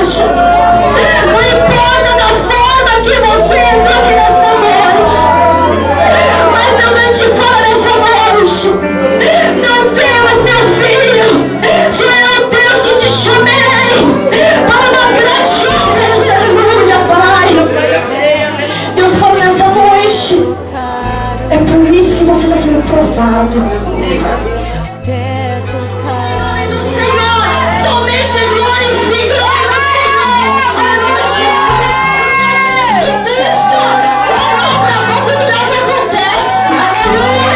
noite. Não importa da forma que você entrou aqui nessa noite, mas Deus vai te falar nessa noite. Não temas, meu filho. Sou eu, Deus, que te chamei para uma grande obra. Aleluia, Pai. Deus falou nessa noite. É por isso que você está sendo provado. Glória do Senhor. Somente glorifique o nome do Senhor. Cristo. Para pouco milagre acontece. Aleluia.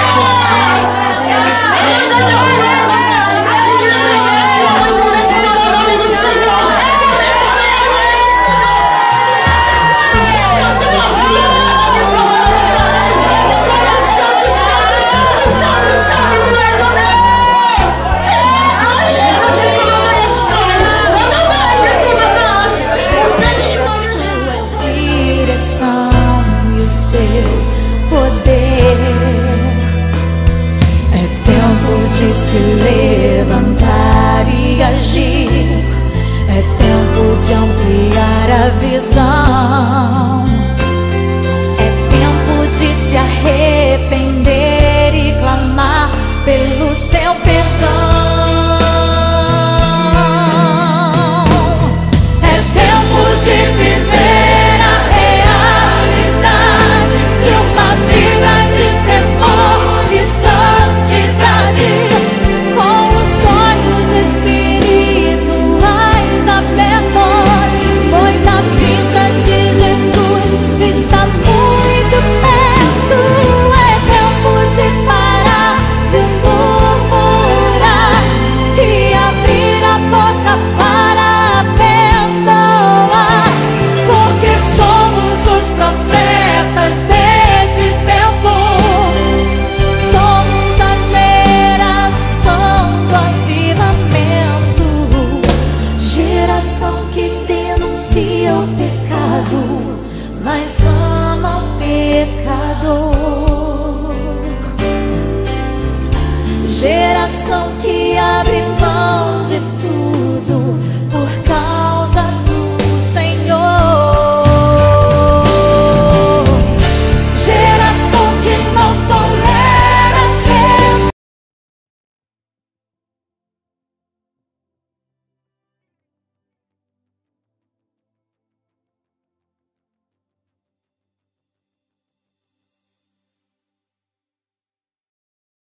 De se levantar e agir, é tempo de ampliar a visão, é tempo de se arrepender e clamar pelo seu perdão, é tempo de viver a realidade de uma vida de temor e santidade, com os olhos espirituais abertos, pois a vinda de Jesus está muito perto. É tempo de parar de murmurar e abrir a boca para abençoar, porque somos os profetas desse tempo. Somos a geração do avivamento, geração que denuncia o pecado, mas ama o pecador, geração que abre